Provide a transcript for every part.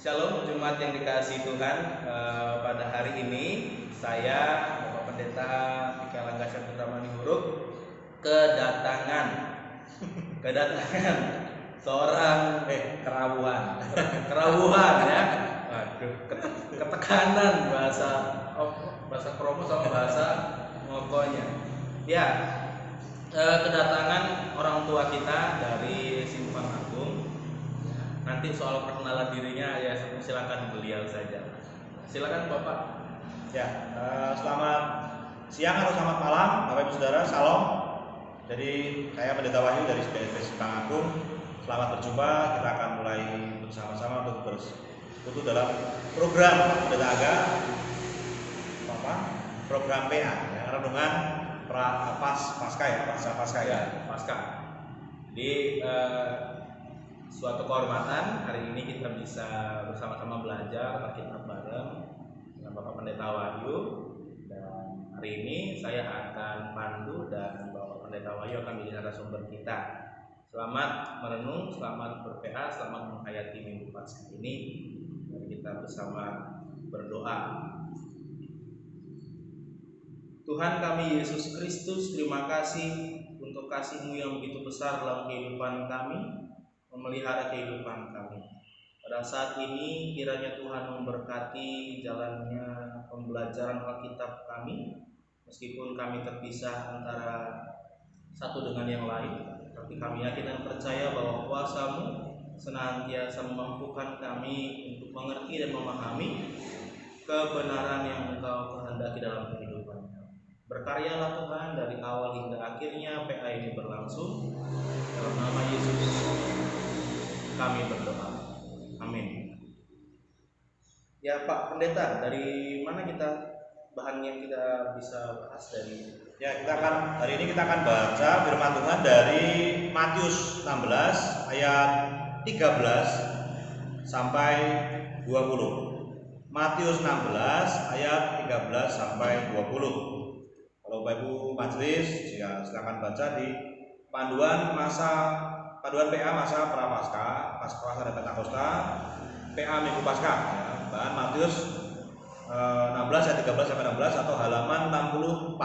Shalom Jemaat yang dikasihi Tuhan. Pada hari ini saya Bapak Pendeta Mikael Anggasya Putra Manihuruk kedatangan seorang kerawuhan ya. Waduh, ketekanan bahasa promo sama bahasa ngokonya. Ya, kedatangan orang tua kita dari Simpang Agung. Nanti soal perkenalan dirinya ya silakan beliau saja. Silakan Bapak. Ya, selamat siang atau selamat malam Bapak Ibu Saudara, Salam. Jadi saya Pendeta Wahyu dari SBSP Simpang Agung. Selamat berjumpa. Kita akan mulai bersama-sama untuk bersekutu dalam program Pendeta Aga, program PA, ya, renungan pasca ya. Jadi suatu kehormatan hari ini kita bisa bersama-sama belajar Alkitab bareng dengan Bapak Pendeta Wahyu, dan hari ini saya akan pandu dan Bapak Pendeta Wahyu akan menjadi narasumber kita. Selamat merenung, selamat berPA, selamat menghayati Minggu Paskah ini. Mari kita bersama berdoa. Tuhan kami Yesus Kristus, terima kasih untuk kasih-Mu yang begitu besar dalam kehidupan kami, memelihara kehidupan kami. Pada saat ini kiranya Tuhan memberkati jalannya pembelajaran Alkitab kami, meskipun kami terpisah antara satu dengan yang lain, tapi kami yakin dan percaya bahwa kuasa-Mu senantiasa memampukan kami untuk mengerti dan memahami kebenaran yang Engkau kehendaki dalam kehidupan. Berkaryalah Tuhan dari awal hingga akhirnya PA ini berlangsung. Dalam nama Yesus kami berdoa. Amin. Ya Pak Pendeta, dari mana bahan yang kita bisa bahas dari? Ya, hari ini kita akan baca firman Tuhan dari Matius 16 ayat 13 sampai 20. Matius 16 ayat 13 sampai 20. Kalau Bapak Ibu majelis, ya silakan baca di panduan PA masa Prapaskah, Pasca dan Pentakosta, PA Minggu Paskah, ya, bahan Matius 16 ayat 13 sampai 16 atau halaman 64.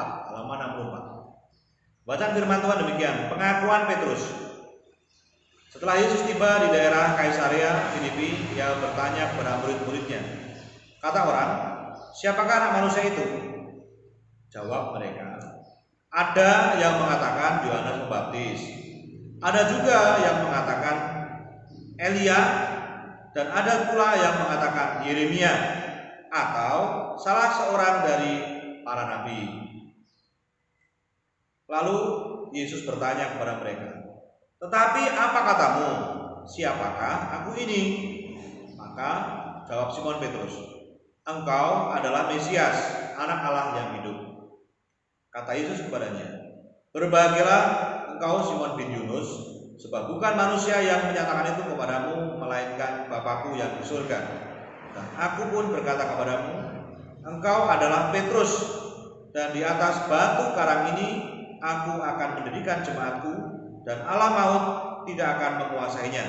Bacaan firman Tuhan demikian. Pengakuan Petrus. Setelah Yesus tiba di daerah Kaisarea Filipi, ia bertanya kepada murid-muridnya, kata orang, siapakah anak manusia itu? Jawab mereka, ada yang mengatakan Yohanes Pembaptis, ada juga yang mengatakan Elia, dan ada pula yang mengatakan Yeremia atau salah seorang dari para nabi. Lalu Yesus bertanya kepada mereka, tetapi apa katamu? Siapakah aku ini? Maka jawab Simon Petrus, engkau adalah Mesias, anak Allah yang hidup. Kata Yesus kepadanya, berbahagialah engkau Simon bin Yunus, sebab bukan manusia yang menyatakan itu kepadamu, melainkan Bapakku yang di surga. Dan aku pun berkata kepadamu, engkau adalah Petrus, dan di atas batu karang ini aku akan mendirikan jemaatku, dan alam maut tidak akan menguasainya.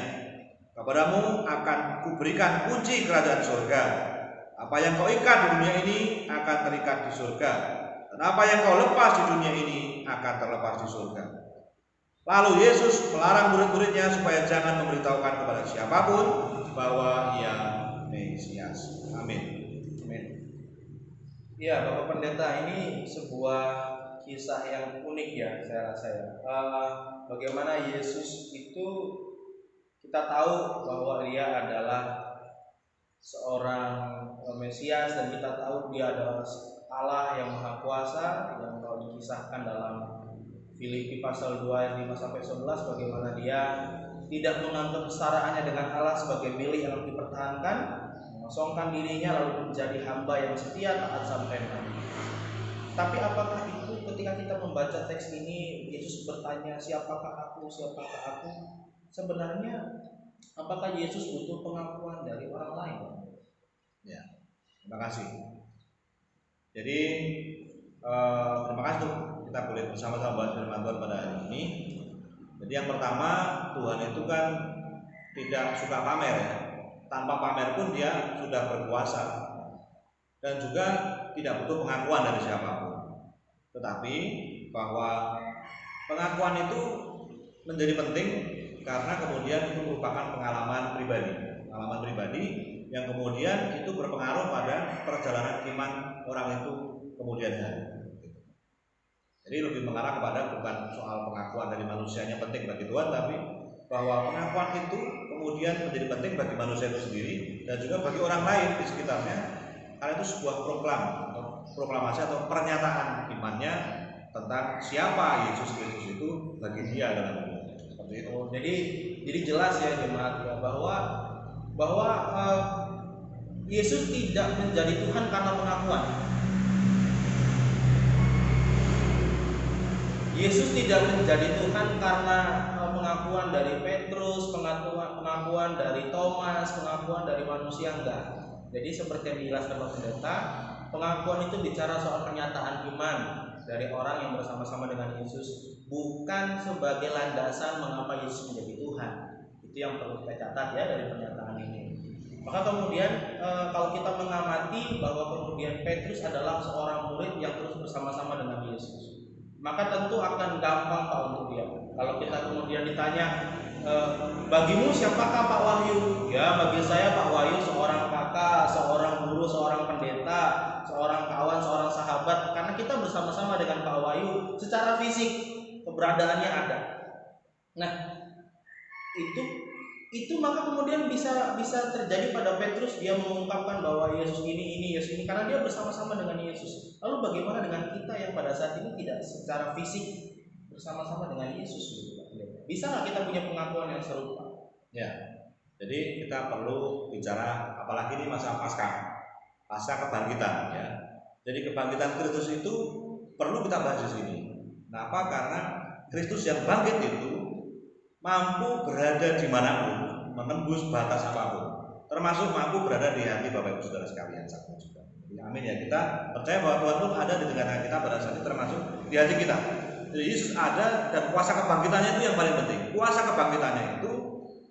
Kepadamu akan kuberikan kunci kerajaan surga. Apa yang kau ikat di dunia ini akan terikat di surga, dan apa yang kau lepas di dunia ini akan terlepas di surga. Lalu Yesus melarang murid-muridnya supaya jangan memberitahukan kepada siapapun bahwa ia Mesias. Amin. Ya Bapak Pendeta, ini sebuah kisah yang unik ya saya rasa ya. Bagaimana Yesus itu kita tahu bahwa dia adalah seorang Mesias, dan kita tahu dia adalah Allah yang Maha Kuasa, yang kalau dikisahkan dalam Filipi pasal 2 ayat 5 sampai 11 bagaimana dia tidak menganggap kesetaraannya dengan Allah sebagai milik yang dipertahankan, mengosongkan dirinya lalu menjadi hamba yang setia taat sampai mati. Tapi apakah itu ketika kita membaca teks ini Yesus bertanya siapakah aku? Sebenarnya apakah Yesus butuh pengakuan dari orang lain? Ya, terima kasih. Jadi terima kasih tuh kita boleh bersama-sama bahas firman Tuhan pada hari ini. Jadi yang pertama, Tuhan itu kan tidak suka pamer ya. tanpa pamer pun dia sudah berkuasa dan juga tidak butuh pengakuan dari siapapun. Tetapi bahwa pengakuan itu menjadi penting karena kemudian itu merupakan pengalaman pribadi yang kemudian itu berpengaruh pada perjalanan iman orang itu kemudian hari. Jadi lebih mengarah kepada bukan soal pengakuan dari manusianya penting bagi Tuhan, tapi bahwa pengakuan itu kemudian menjadi penting bagi manusia itu sendiri dan juga bagi orang lain di sekitarnya, karena itu sebuah proklamasi atau pernyataan imannya tentang siapa Yesus Kristus itu bagi dia dalam hidupnya. Seperti itu. Jadi jelas ya jemaat ya, bahwa Yesus tidak menjadi Tuhan karena pengakuan. Yesus tidak menjadi Tuhan karena pengakuan dari Petrus, pengakuan dari Thomas, pengakuan dari manusia, enggak. Jadi seperti yang dijelaskan Pak Pendeta, pengakuan itu bicara soal pernyataan iman dari orang yang bersama-sama dengan Yesus, bukan sebagai landasan mengapa Yesus menjadi Tuhan. Itu yang perlu kita catat ya dari pernyataan ini. Maka kemudian kalau kita mengamati bahwa kemudian Petrus adalah seorang murid yang terus bersama-sama dengan Yesus, maka tentu akan gampang Pak untuk dia. Kalau kita kemudian ditanya, bagimu siapakah Pak Wahyu? Ya, bagi saya Pak Wahyu seorang kakak, seorang guru, seorang pendeta, seorang kawan, seorang sahabat. Karena kita bersama-sama dengan Pak Wahyu secara fisik, keberadaannya ada. Nah, itu maka kemudian bisa terjadi pada Petrus, dia mengungkapkan bahwa Yesus ini Yesus ini karena dia bersama-sama dengan Yesus. Lalu bagaimana dengan kita yang pada saat ini tidak secara fisik bersama-sama dengan Yesus? Bisa nggak kita punya pengakuan yang serupa? Ya, jadi kita perlu bicara, apalagi ini masa pasca kebangkitan ya. Jadi kebangkitan Kristus itu perlu kita bahas di sini. Kenapa? Karena Kristus yang bangkit itu mampu berada di manapun, menembus batas apapun, termasuk mampu berada di hati Bapak Ibu Saudara sekalian saat ini juga. Jadi amin ya, kita percaya bahwa Tuhan pun ada di tengah-tengah kita pada saat ini, termasuk di hati kita. Jadi Yesus ada dan kuasa kebangkitannya itu yang paling penting. Kuasa kebangkitannya itu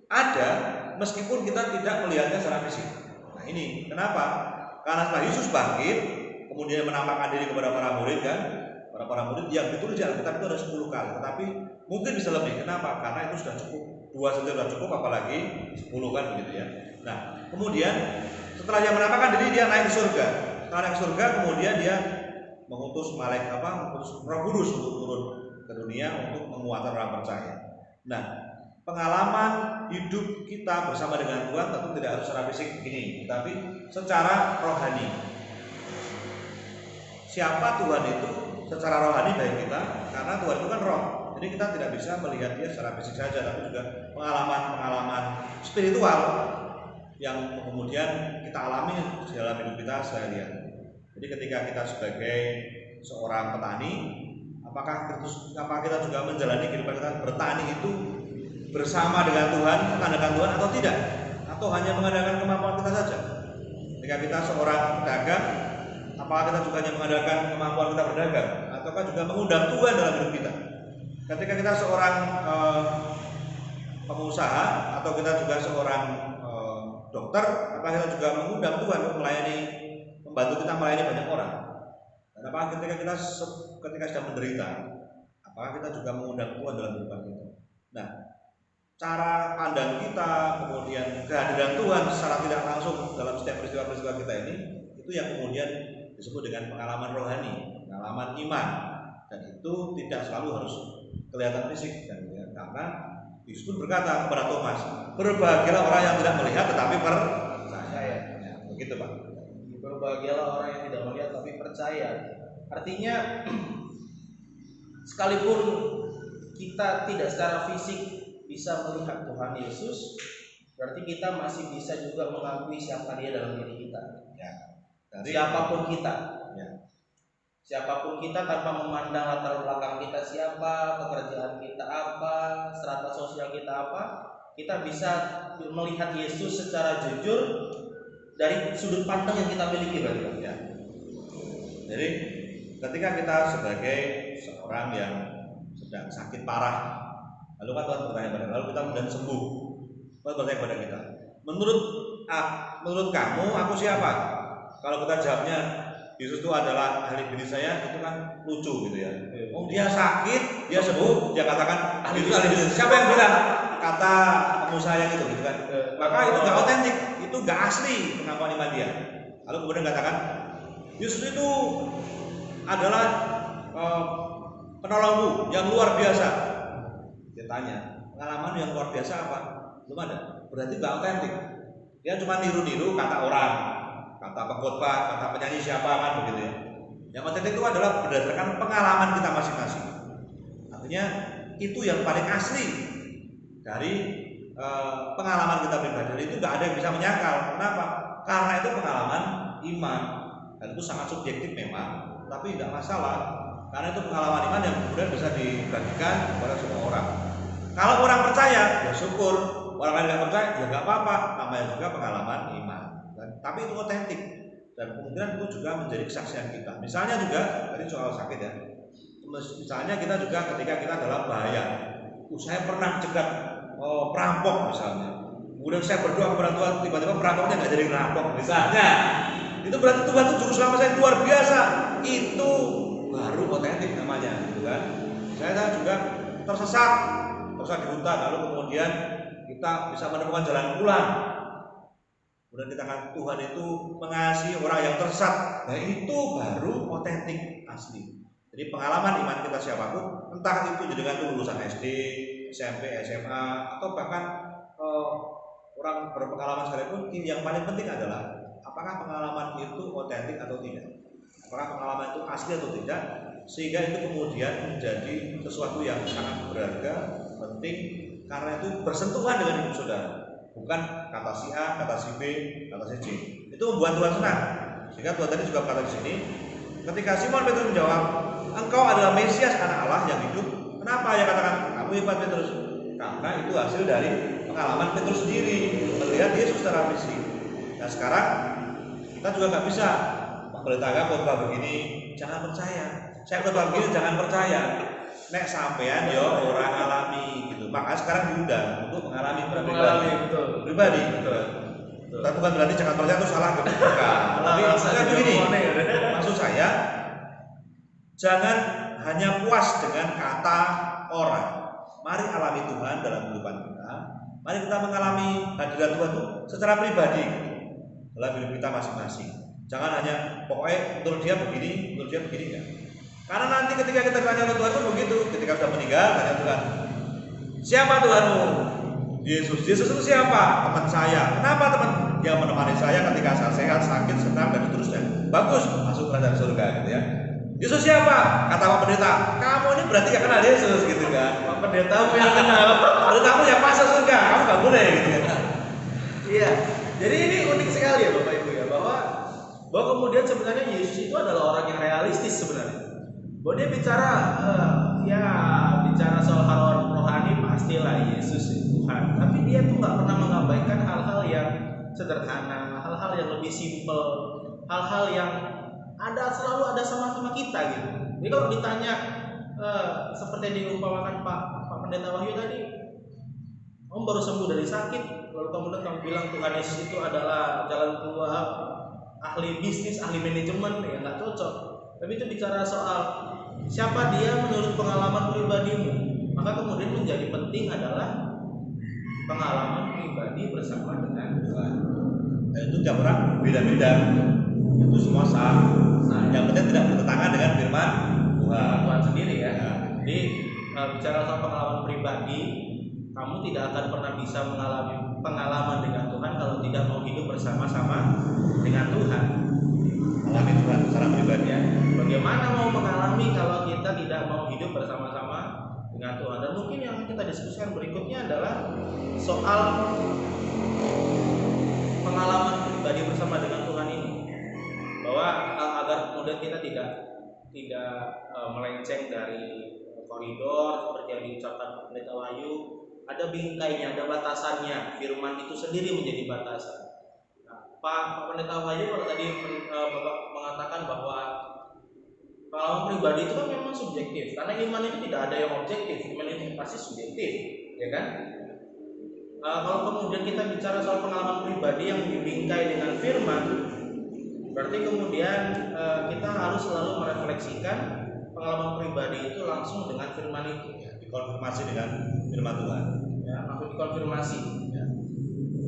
ada meskipun kita tidak melihatnya secara fisik. Nah ini kenapa? Karena setelah Yesus bangkit, kemudian menampakkan diri kepada para murid kan, para murid yang ditulis di Alkitab itu ada 10 kali, tetapi mungkin bisa lebih. Kenapa? Karena itu sudah cukup. 2 saja sudah cukup, apalagi 10 kan begitu ya. Nah, kemudian setelah dia menampakkan diri, dia naik ke surga. Setelah naik ke surga, kemudian dia mengutus mengutus Roh Kudus untuk turun ke dunia untuk menguatkan orang percaya. Nah, pengalaman hidup kita bersama dengan Tuhan tentu tidak harus secara fisik begini, tapi secara rohani. Siapa Tuhan itu secara rohani bagi kita? Karena Tuhan itu kan roh. Jadi kita tidak bisa melihat dia secara fisik saja, tapi juga pengalaman-pengalaman spiritual yang kemudian kita alami dalam hidup kita sehari-hari. Jadi ketika kita sebagai seorang petani, apakah kita juga menjalani kehidupan kita bertani itu bersama dengan Tuhan, mengandalkan Tuhan atau tidak? Atau hanya mengandalkan kemampuan kita saja? Ketika kita seorang pedagang, apakah kita juga hanya mengandalkan kemampuan kita berdagang? Ataukah juga mengundang Tuhan dalam hidup kita? Ketika kita seorang pengusaha, atau kita juga seorang dokter, apakah kita juga mengundang Tuhan untuk membantu kita melayani banyak orang? Dan apakah ketika sedang menderita, apakah kita juga mengundang Tuhan dalam kehidupan kita? Nah, cara pandang kita, kemudian kehadiran Tuhan secara tidak langsung dalam setiap peristiwa-peristiwa kita ini, itu yang kemudian disebut dengan pengalaman rohani, pengalaman iman, dan itu tidak selalu harus kelihatan fisik kan, ya. Karena Yesus pun berkata kepada Thomas, berbahagialah orang yang tidak melihat tetapi percaya. Ya, begitu Pak. Berbahagialah orang yang tidak melihat tapi percaya. Artinya sekalipun kita tidak secara fisik bisa melihat Tuhan Yesus, berarti kita masih bisa juga mengakui siapa Dia dalam diri kita. Ya. Siapapun kita. Ya. Siapapun kita tanpa memandang latar belakang kita siapa, pekerjaan kita apa, strata sosial kita apa, kita bisa melihat Yesus secara jujur dari sudut pandang yang kita miliki, Bapak. Ya. Jadi ketika kita sebagai seorang yang sedang sakit parah, lalu kan Tuhan bertanya pada kita, lalu kita kemudian sembuh, Tuhan bertanya kepada kita, menurut kamu aku siapa? Kalau kita jawabnya Yesus itu adalah ahli bisnis saya, itu kan lucu gitu ya. Oh, dia sakit, dia sembuh, dia katakan ahli bisnis. Siapa yang bilang? Kata pengusaha yang itu gitu kan. Maka itu nggak otentik, itu nggak asli pengakuan iman dia. Lalu kemudian katakan Yesus itu adalah penolongku yang luar biasa. Dia tanya, pengalaman yang luar biasa apa? Belum ada. Berarti nggak otentik. Dia cuma niru-niru kata orang, kata pengkhotbah, kata penyanyi siapa kan begitu ya. Yang otentik itu adalah berdasarkan pengalaman kita masing-masing. Artinya itu yang paling asli dari pengalaman kita pribadi. Itu nggak ada yang bisa menyangkal. Kenapa? Karena itu pengalaman iman dan itu sangat subjektif memang, tapi tidak masalah. Karena itu pengalaman iman yang kemudian bisa dibagikan kepada semua orang. Kalau orang percaya, ya syukur. Orang lain nggak percaya, ya nggak apa-apa. Namanya juga pengalaman iman. Tapi itu otentik dan kemungkinan itu juga menjadi kesaksian kita. Misalnya juga tadi soal sakit ya. Misalnya kita juga ketika kita dalam bahaya, saya pernah cegat perampok misalnya. Kemudian saya berdoa kepada Tuhan, tiba-tiba perampoknya nggak jadi ngerampok misalnya. Itu berarti Tuhan itu juru selamat saya luar biasa. Itu baru otentik namanya, gitu kan? Saya juga tersesat di hutan, lalu kemudian kita bisa menemukan jalan pulang. Kemudian kita katakan Tuhan itu mengasihi orang yang tersesat. Nah itu baru otentik asli. Jadi pengalaman iman kita siapapun, entah itu dengan lulusan SD, SMP, SMA, atau bahkan orang berpengalaman sekalipun, yang paling penting adalah apakah pengalaman itu otentik atau tidak. Apakah pengalaman itu asli atau tidak, sehingga itu kemudian menjadi sesuatu yang sangat berharga, penting, karena itu bersentuhan dengan hidup saudara. Bukan kata si A, kata si B, kata si C. Itu membuat Tuhan senang. Sehingga Tuhan tadi juga berkata di sini, ketika Simon Petrus menjawab, engkau adalah Mesias anak Allah yang hidup. Kenapa ya katakan kamu hebat Petrus? Karena itu hasil dari pengalaman Petrus sendiri melihat Yesus secara fisik. Nah sekarang kita juga nggak bisa memberitakan khotbah begini, jangan percaya. Saya khotbah begini, jangan percaya. Nek sampean yo orang alami gitu. Maka sekarang diundang untuk mengalami pribadi. Tapi bukan berarti jangan percaya itu salah gitu. Tapi maksudnya begini. Maksud saya jangan hanya puas dengan kata orang. Mari alami Tuhan dalam kehidupan kita. Mari kita mengalami hadirat Tuhan itu secara pribadi dalam hidup kita masing-masing. Jangan hanya pokoknya menurut dia begini enggak. Karena nanti ketika kita tanya ke Tuhan itu begitu, ketika sudah meninggal tanya Tuhan, siapa Tuhanmu? Yesus. Yesus itu siapa? Teman saya. Kenapa teman? Dia menemani saya ketika saya sehat, sakit, senang dan seterusnya. Bagus, masuk kerajaan surga gitu ya. Yesus siapa? Kata Pak Pendeta, kamu ini berarti gak kenal Yesus gitu kan. Pak Pendetamu yang kenal. Pendetamu yang masuk surga, kamu gak boleh gitu kan. Iya. Jadi ini unik sekali ya Bapak Ibu ya, bahwa kemudian sebenarnya Yesus itu adalah orang yang realistis sebenarnya. Bahwa dia bicara soal hal rohani pastilah Yesus Tuhan. Tapi dia tuh nggak pernah mengabaikan hal-hal yang sederhana, hal-hal yang lebih simpel, hal-hal yang selalu ada sama-sama kita gitu. Jadi kalau ditanya seperti yang diumpamakan Pak Pendeta Wahyu tadi, Om baru sembuh dari sakit, lalu kemudian kamu bilang Tuhan Yesus itu adalah jalan keluar, ahli bisnis, ahli manajemen, ya nggak cocok. Tapi itu bicara soal siapa dia menurut pengalaman pribadimu. Maka kemudian menjadi penting adalah pengalaman pribadi bersama dengan Tuhan. Itu tiap orang beda-beda. Itu semua sah. Nah, yang penting tidak bertentangan dengan firman Tuhan sendiri ya. Jadi bicara soal pengalaman pribadi, kamu tidak akan pernah bisa mengalami pengalaman dengan Tuhan kalau tidak mau hidup bersama-sama dengan Tuhan. Alami Tuhan secara pribadi ya. Bagaimana mau mengalami kalau kita tidak mau hidup bersama-sama dengan Tuhan? Dan mungkin yang kita diskusikan berikutnya adalah soal pengalaman pribadi bersama dengan Tuhan ini, bahwa agar kemudian kita tidak melenceng dari koridor seperti yang diucapkan Pendeta Wahyu, ada bingkainya, ada batasannya. Firman itu sendiri menjadi batasan. Pak Pendeta Wahyu kalau tadi Bapak mengatakan bahwa pengalaman pribadi itu kan memang subjektif, karena iman itu tidak ada yang objektif, iman itu pasti subjektif, ya kan? Kalau kemudian kita bicara soal pengalaman pribadi yang dibingkai dengan firman, berarti kemudian kita harus selalu merefleksikan pengalaman pribadi itu langsung dengan firman itu, Ya, dikonfirmasi dengan firman Tuhan. ya, langsung dikonfirmasi. Ya.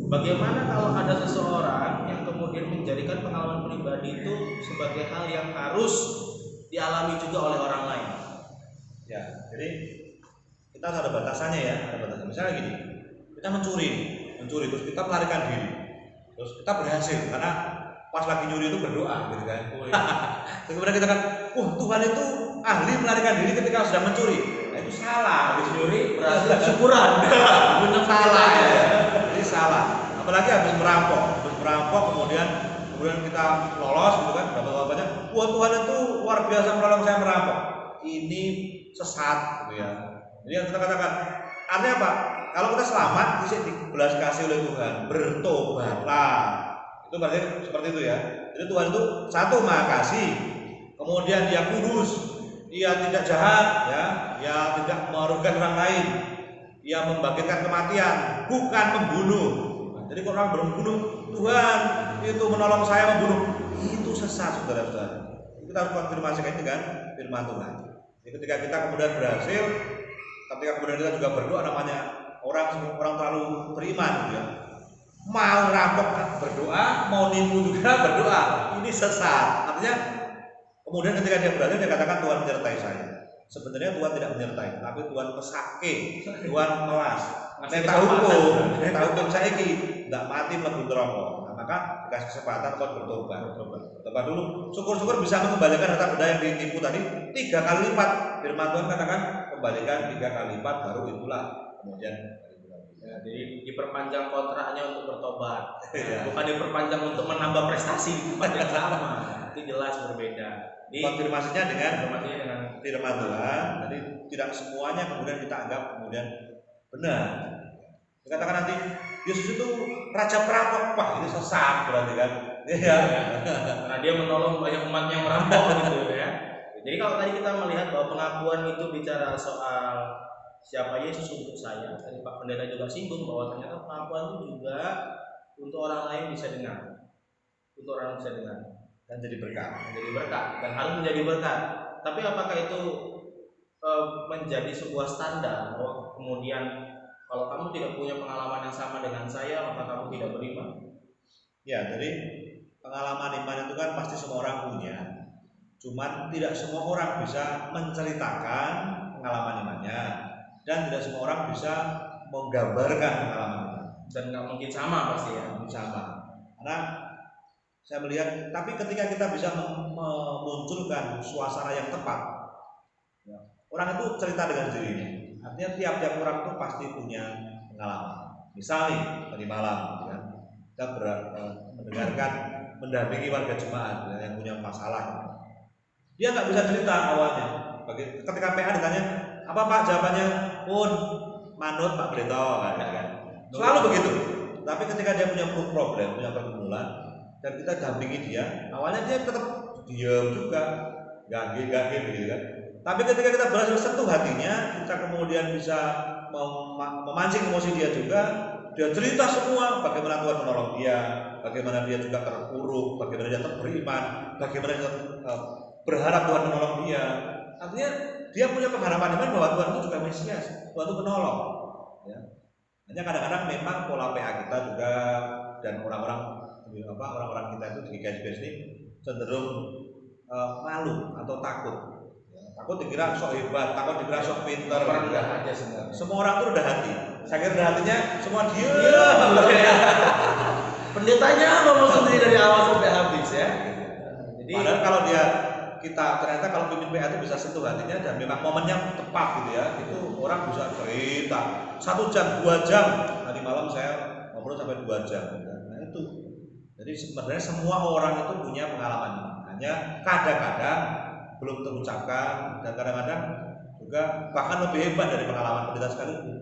Bagaimana kalau ada seseorang yang kemudian menjadikan pengalaman pribadi itu sebagai hal yang harus dialami juga oleh orang lain? Ya, jadi kita ada batasannya ya, ada batasan. Misalnya gini, kita mencuri terus kita melarikan diri, terus kita berhasil karena pas lagi nyuri itu berdoa, gitu kan. Terus kemudian kita kan, Tuhan itu ahli melarikan diri ketika sudah mencuri. Nah, itu salah. Habis nyuri berhasil syukuran. Benar salah ya. Jadi salah. Apalagi habis merampok kemudian kita lolos gitu kan, dapat banyak. Tuhan itu luar biasa menolong saya merampok. Ini sesat gitu ya. Jadi yang kita katakan artinya apa? Kalau kita selamat bisa dibelas kasih oleh Tuhan, bertobatlah. Itu berarti seperti itu ya. Jadi Tuhan itu satu maha kasih, kemudian dia kudus, dia tidak jahat ya, dia tidak merugikan orang lain, dia membangkitkan kematian, bukan membunuh. Jadi kalau orang berbunuh, Tuhan itu menolong saya membunuh, itu sesat saudara-saudara. Kita harus konfirmasikan dengan firman Tuhan. Jadi ketika kita kemudian berhasil, ketika kemudian kita juga berdoa, namanya orang terlalu beriman gitu ya. Mau rampok berdoa, mau nipu juga berdoa, ini sesat. Artinya kemudian ketika dia berhasil dia katakan Tuhan menyertai saya. Sebenarnya Tuhan tidak menyertai, tapi Tuhan pesake, Tuhan melas. Saya hukum saya ini tidak mati mlebu neraka. Nah, maka dikasih kesempatan buat bertobat dulu. Syukur-syukur bisa mengembalikan harta benda yang ditipu tadi 3 kali lipat. Firman Tuhan katakan kembalikan 3 kali lipat, baru itulah kemudian. Ya, jadi diperpanjang kontraknya untuk bertobat, ya. Bukan diperpanjang untuk menambah prestasi di tempat yang sama. Itu jelas berbeda. Konfirmasinya dengan firman Tuhan. Jadi tidak semuanya kemudian kita anggap kemudian benar. Dikatakan nanti Yesus itu raja perampok, wah ini sesat berarti kan? Ya. Karena dia menolong banyak umat yang merampok gitu ya. Jadi kalau tadi kita melihat bahwa pengakuan itu bicara soal siapa Yesus untuk saya, tadi Pak Pendeta juga singgung bahwa ternyata pengakuan itu juga untuk orang lain bisa dengar, dan jadi berkat, dan harus menjadi berkat. Tapi apakah itu menjadi sebuah standar bahwa kemudian kalau kamu tidak punya pengalaman yang sama dengan saya maka kamu tidak beriman? Ya, jadi pengalaman iman itu kan pasti semua orang punya. Cuman tidak semua orang bisa menceritakan pengalaman imannya. Dan tidak semua orang bisa menggambarkan pengalaman itu. Dan nggak mungkin sama pasti ya. Sama. Karena saya melihat, tapi ketika kita bisa memunculkan suasana yang tepat, ya, orang itu cerita dengan dirinya. Artinya tiap-tiap orang itu pasti punya pengalaman. Misalnya tadi malam, ya, kita mendengarkan, mendampingi warga jemaat ya, yang punya masalah. Dia nggak bisa cerita awalnya. Ketika PA ditanya, apa Pak jawabannya? Pun manut Pak Brito kan. Selalu begitu. Tapi ketika dia punya problem, punya pergumulan, dan kita dampingi dia, awalnya dia tetap diam juga, gagil begitu kan. Tapi ketika kita berhasil sentuh hatinya, kita kemudian bisa memancing emosi dia juga. Dia cerita semua bagaimana Tuhan menolong dia, bagaimana dia juga terpuruk, bagaimana dia tetap beriman, bagaimana dia berharap Tuhan menolong dia. Artinya dia punya pengharapan iman bahwa Tuhan itu juga Mesias, Tuhan itu penolong. Ya. Hanya kadang-kadang memang pola PA kita juga dan orang-orang kita itu di GKSBS ini cenderung malu atau takut. Ya, takut dikira sok hebat, takut dikira sok pintar. Semua orang itu rendah hati. Saya kira rendah hatinya semua dia. Pendetanya ngomong sendiri dari awal sampai habis ya. Jadi padahal kalau ternyata kalau pimpin PA itu bisa sentuh hatinya dan memang momennya tepat gitu ya, itu orang bisa cerita 1 jam, 2 jam. Tadi malam saya ngobrol sampai 2 jam. Nah itu. Jadi sebenarnya semua orang itu punya pengalaman. Hanya kadang-kadang belum terucapkan dan kadang-kadang juga bahkan lebih hebat dari pengalaman pendeta sekalipun.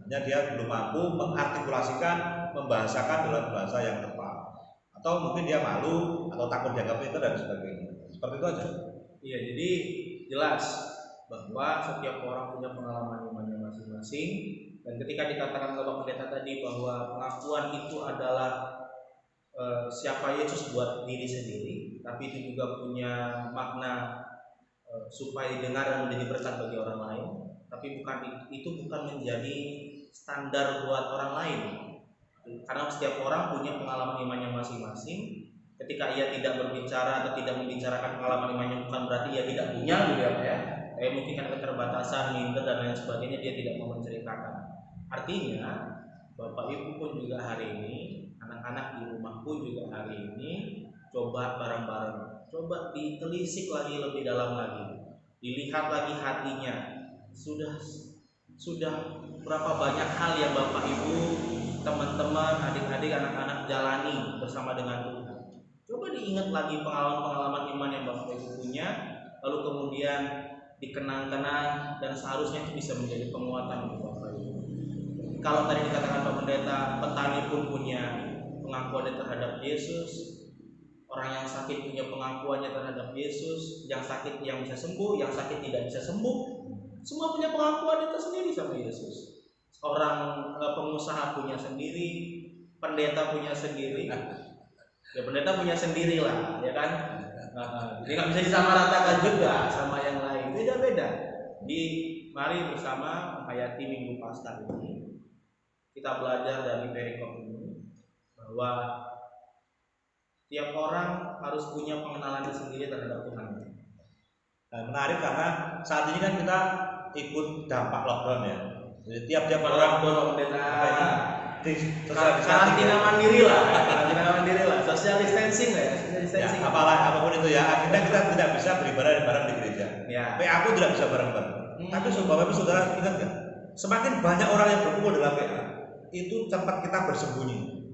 Hanya dia belum mampu mengartikulasikan, membahasakan dalam bahasa yang tepat. Atau mungkin dia malu atau takut dianggap pintar dan sebagainya. Seperti itu aja. Iya, jadi jelas bahwa setiap orang punya pengalaman imannya masing-masing Dan ketika dikatakan Bapak Pendeta tadi bahwa pengakuan itu adalah siapa Yesus buat diri sendiri, tapi itu juga punya makna supaya didengar dan menjadi berkat bagi orang lain. Tapi itu bukan menjadi standar buat orang lain, karena setiap orang punya pengalaman imannya masing-masing. Ketika ia tidak berbicara atau tidak membicarakan pengalaman imannya, bukan berarti ia tidak punya, gitu ya. Mungkin kan keterbatasan, minder dan lain sebagainya, dia tidak mau menceritakan. Artinya Bapak Ibu pun juga hari ini, anak-anak di rumah pun juga hari ini, coba bareng-bareng, coba ditelisik lagi lebih dalam lagi, dilihat lagi hatinya, sudah berapa banyak hal yang Bapak Ibu, teman-teman, adik-adik, anak-anak jalani bersama dengan Tuhan. Coba diingat lagi pengalaman-pengalaman iman yang Bapak Ibu punya, lalu kemudian dikenang-kenang, dan seharusnya itu bisa menjadi penguatan untuk Bapak Ibu. Kalau tadi dikatakan Pak Pendeta, petani pun punya pengakuannya terhadap Yesus, orang yang sakit punya pengakuannya terhadap Yesus, yang sakit yang bisa sembuh, yang sakit tidak bisa sembuh, semua punya pengakuan itu sendiri sama Yesus. Orang pengusaha punya sendiri, pendeta punya sendiri, ya pendeta punya sendiri lah, ya kan? Jadi nggak bisa disamaratakan juga sama yang lain, beda-beda. Mari bersama menghayati Minggu Paskah ini, kita belajar dari perikop ini bahwa tiap orang harus punya pengenalan sendiri terhadap Tuhan. Menarik karena saat ini kan kita ikut dampak lockdown ya. Jadi tiap-tiap orang karantina mandiri lah, social distancing lah ya, apapun itu ya. Akhirnya kita tidak bisa beribadah bareng di gereja. Ya. PA pun tidak bisa bareng-bareng. Tapi Bapak Ibu Saudara ingat nggak? Semakin banyak orang yang berkumpul dalam PA, itu tempat kita bersembunyi.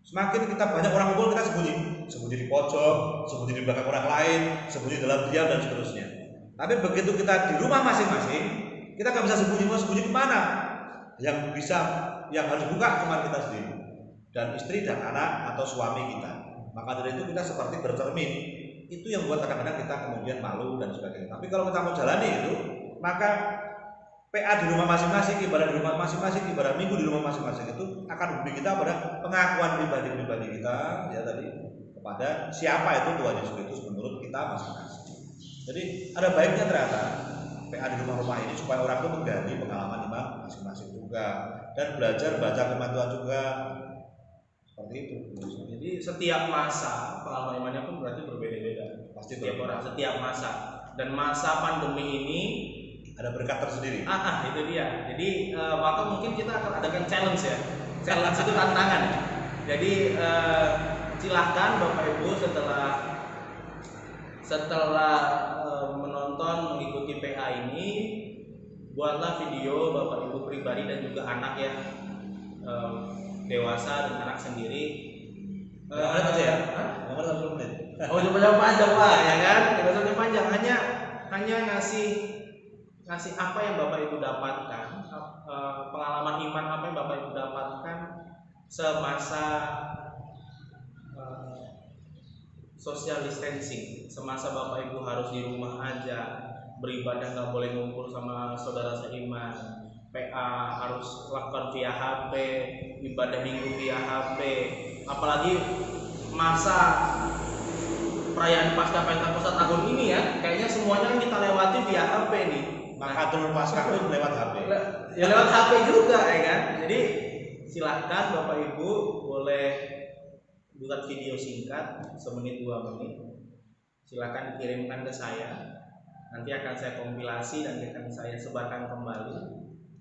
Semakin kita banyak orang kumpul, kita sembunyi di pojok, sembunyi di belakang orang lain, sembunyi dalam diam dan seterusnya. Tapi begitu kita di rumah masing-masing, kita nggak bisa sembunyi kemana? Yang harus buka cuma kita sendiri dan istri dan anak atau suami kita. Maka dari itu kita seperti bercermin. Itu yang buat kadang-kadang kita kemudian malu dan sebagainya. Tapi kalau kita mau jalani itu, maka PA di rumah masing-masing, ibadah di rumah masing-masing, ibadah minggu di rumah masing-masing itu akan membimbing kita pada pengakuan pribadi kita ya tadi kepada siapa itu Tuhan Yesus Kristus menurut kita masing-masing. Jadi ada baiknya ternyata PA di rumah-rumah ini supaya orang itu menggali pengalaman iman masing-masing juga dan belajar baca firman Tuhan juga seperti itu. Jadi setiap masa pengalaman imannya pun berarti berbeda-beda. Pasti setiap orang, setiap masa. Dan masa pandemi ini ada berkat tersendiri. Itu dia. Jadi maka mungkin kita akan adakan challenge ya. Challenge itu tantangan. Jadi silahkan Bapak Ibu setelah menonton mengikuti PA ini, buatlah video Bapak Ibu pribadi dan juga anak ya, dewasa dan anak sendiri. Ada aja ya? Nomor 1 menit. Oh, coba panjang Pak, ya kan? Tidak sampai panjang, hanya ngasih apa yang Bapak Ibu dapatkan, pengalaman iman apa yang Bapak Ibu dapatkan semasa social distancing, semasa Bapak Ibu harus di rumah aja, beribadah nggak boleh ngumpul sama saudara seiman, PA harus lakukan via HP, ibadah minggu via HP, apalagi masa perayaan Paskah Pentakosta tahun ini ya, kayaknya semuanya kan kita lewati via HP nih. Maka turun Paskah pun lewat HP. Ya lewat HP juga ya kan. Jadi silahkan Bapak Ibu boleh buat video singkat 1 menit 2 menit. Silahkan dikirimkan ke saya. Nanti akan saya kompilasi dan akan saya sebarkan kembali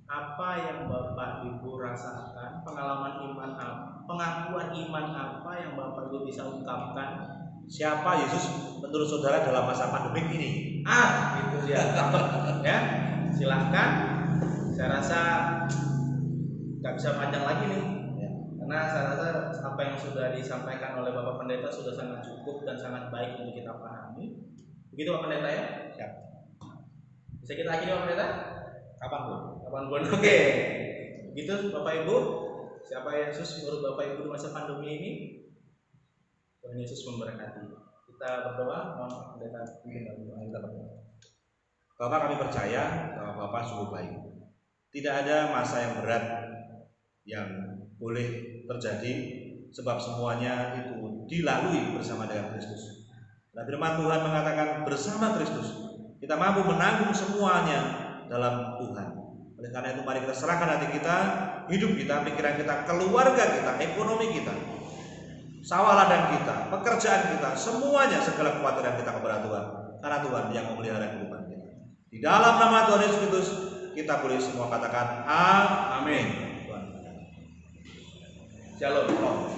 apa yang Bapak Ibu rasakan, pengalaman iman apa, pengakuan iman apa yang Bapak Ibu bisa ungkapkan. Siapa Yesus menurut saudara dalam masa pandemi ini? Itu dia. Ya, silahkan. Saya rasa nggak bisa panjang lagi nih, ya. Karena saya rasa apa yang sudah disampaikan oleh Bapak Pendeta sudah sangat cukup dan sangat baik untuk kita pahami. Begitu Pak Pendeta ya? Siap. Bisa kita akhiri Pak Pendeta? Kapanpun. Oke. Begitu Bapak Ibu. Siapa Yesus menurut Bapak Ibu di masa pandemi ini? Tuhan Yesus memberkati. Kita berdoa, mohon Pak Pendeta pimpin kita berdoa. Bapak, kami percaya bahwa Bapak sungguh baik. Tidak ada masa yang berat yang boleh terjadi, sebab semuanya itu dilalui bersama dengan Kristus. Nah, firman Tuhan mengatakan bersama Kristus kita mampu menanggung semuanya dalam Tuhan. Oleh karena itu mari kita serahkan hati kita, hidup kita, pikiran kita, keluarga kita, ekonomi kita, sawah ladang kita, pekerjaan kita, semuanya segala kekhawatiran kita kepada Tuhan. Karena Tuhan yang memelihara kehidupan kita. Di dalam nama Tuhan Yesus Kristus kita boleh semua katakan amin. Shalom.